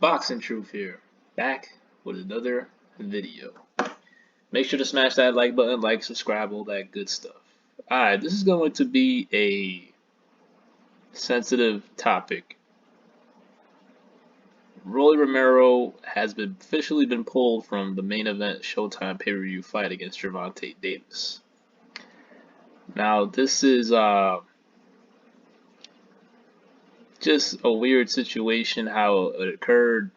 Boxing Truth here, back with another video. Make sure to smash that like button, like, subscribe, all that good stuff. Alright, this is going to be a sensitive topic. Romero has been officially been pulled from the main event Showtime pay-per-view fight against Gervonta Davis. Now, this is just a weird situation how it occurred.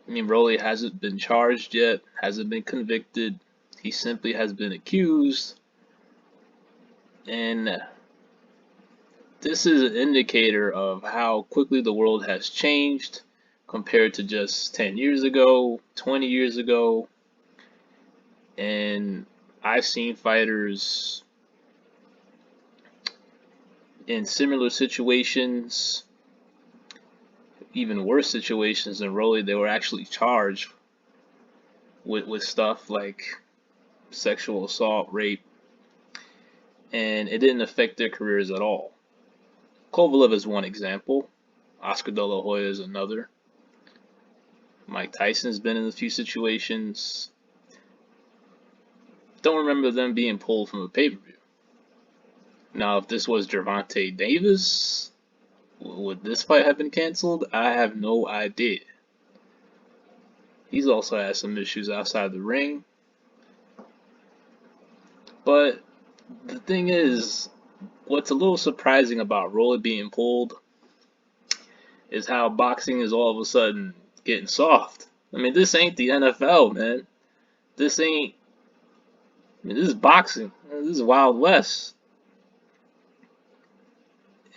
I mean, Rolly hasn't been charged yet, hasn't been convicted. He simply has been accused. And this is an indicator of how quickly the world has changed compared to just 10 years ago, 20 years ago. And I've seen fighters in similar situations, even worse situations than Rolly. They were actually charged with stuff like sexual assault, rape, and it didn't affect their careers at all. Kovalev is one example. Oscar De La Hoya is another. Mike Tyson's been in a few situations. Don't remember them being pulled from a pay-per-view. Now, if this was Gervonta Davis, would this fight have been canceled? I have no idea. He's also had some issues outside the ring. But the thing is, what's a little surprising about Rolly being pulled is how boxing is all of a sudden getting soft. I mean, this ain't the NFL, man. This ain't. I mean, this is boxing. This is Wild West.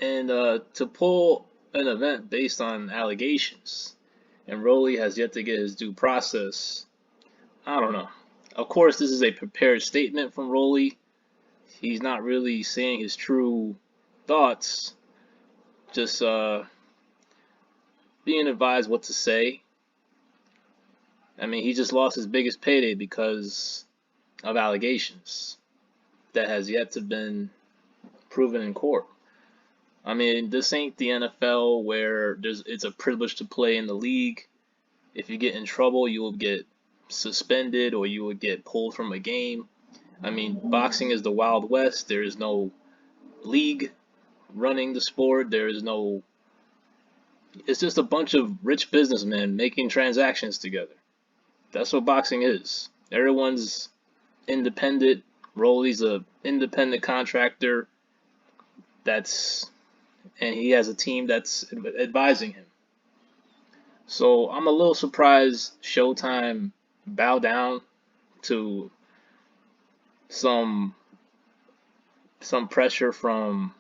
And to pull an event based on allegations, and Rolly has yet to get his due process, I don't know. Of course, this is a prepared statement from Rolly. He's not really saying his true thoughts, just being advised what to say. I mean, he just lost his biggest payday because of allegations that has yet to been proven in court. I mean, this ain't the NFL where it's a privilege to play in the league. If you get in trouble, you will get suspended or you will get pulled from a game. I mean, boxing is the Wild West. There is no league running the sport. There is no. It's just a bunch of rich businessmen making transactions together. That's what boxing is. Everyone's independent. Rolly's a independent contractor. And he has a team that's advising him. So I'm a little surprised Showtime bowed down to some pressure from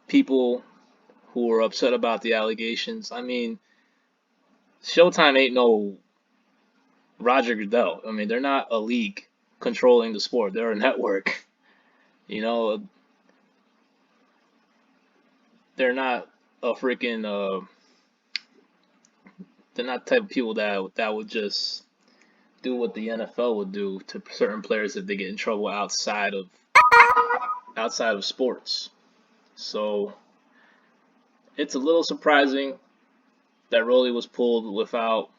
people who are upset about the allegations. I mean, Showtime ain't no Roger Goodell. I mean, they're not a league controlling the sport. They're a network. You know, they're not a freaking they're not the type of people that would just do what the NFL would do to certain players if they get in trouble outside of sports. So it's a little surprising that Rolly was pulled without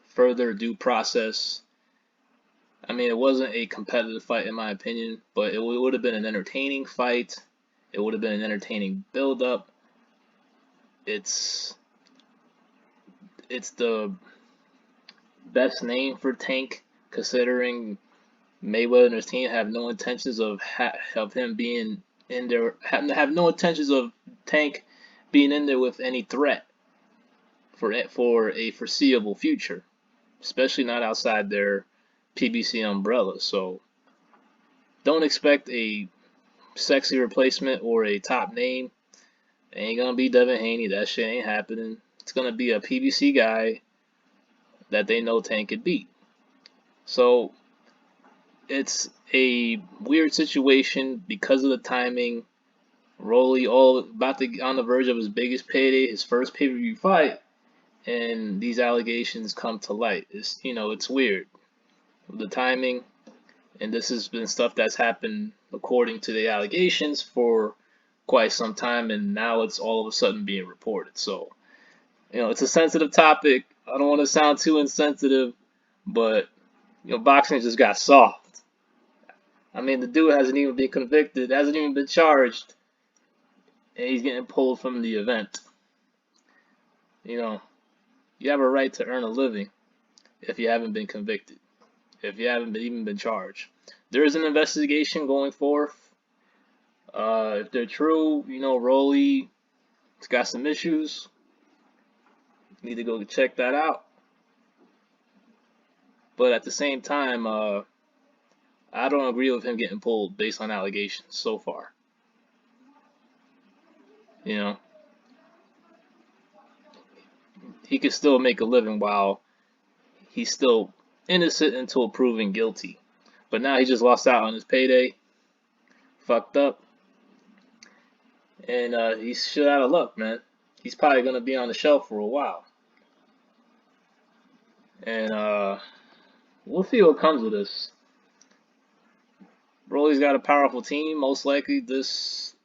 further due process. I mean, it wasn't a competitive fight in my opinion, but it would have been an entertaining fight. It would have been an entertaining build-up. It's the best name for Tank, considering Mayweather and his team have no intentions of him being in there. Have no intentions of Tank being in there with any threat for a foreseeable future, especially not outside their PBC umbrella. So don't expect a sexy replacement or a top name. It ain't gonna be Devin Haney. That shit ain't happening. It's gonna be a PBC guy that they know Tank could beat. So it's a weird situation because of the timing. Rolly on the verge of his biggest payday, his first pay-per-view fight, and these allegations come to light. It's weird. The timing. And this has been stuff that's happened according to the allegations for quite some time, and now it's all of a sudden being reported. So It's a sensitive topic. I don't want to sound too insensitive, but boxing just got soft. I mean, the dude hasn't even been convicted, hasn't even been charged, and he's getting pulled from the event. You know, you have a right to earn a living if you haven't been convicted, if you haven't even been charged. There is an investigation going forth. If they're true, Rolly's got some issues. Need to go check that out. But at the same time, I don't agree with him getting pulled based on allegations so far. You know, he could still make a living while he's still innocent until proven guilty. But now he just lost out on his payday, fucked up, and he's shit out of luck, man. He's probably gonna be on the shelf for a while, and we'll see what comes of this. Rolly's got a powerful team. Most likely, this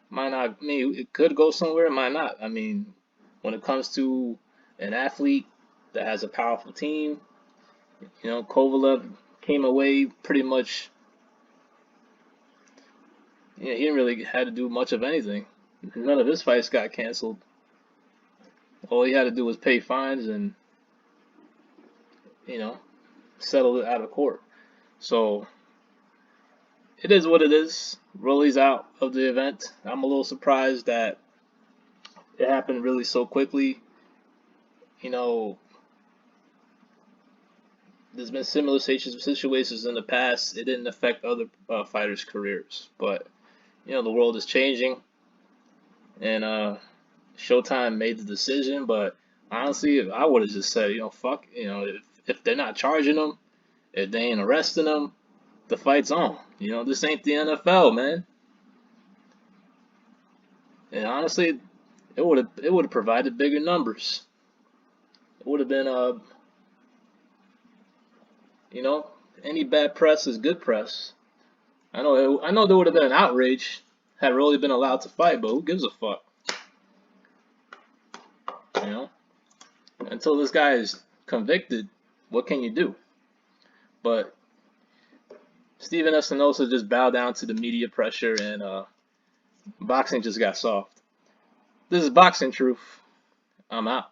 might not. I mean, it could go somewhere. It might not. I mean, when it comes to an athlete that has a powerful team, Kovalev came away pretty much. Yeah, he didn't really had to do much of anything. None of his fights got canceled. All he had to do was pay fines and you know settle it out of court. So it is what it is. Rolly's out of the event. I'm a little surprised that it happened really so quickly. You know, there's been similar situations in the past. It didn't affect other fighters' careers, but the world is changing, and Showtime made the decision. But honestly, I would have just said, fuck, if they're not charging them, if they ain't arresting them, the fight's on. This ain't the NFL, man. And honestly, it would have provided bigger numbers. It would have been you know, any bad press is good press. I know there would have been an outrage had Rolly been allowed to fight, but who gives a fuck? You know, until this guy is convicted, what can you do? But Steven Espinosa just bowed down to the media pressure, and boxing just got soft. This is Boxing Truth. I'm out.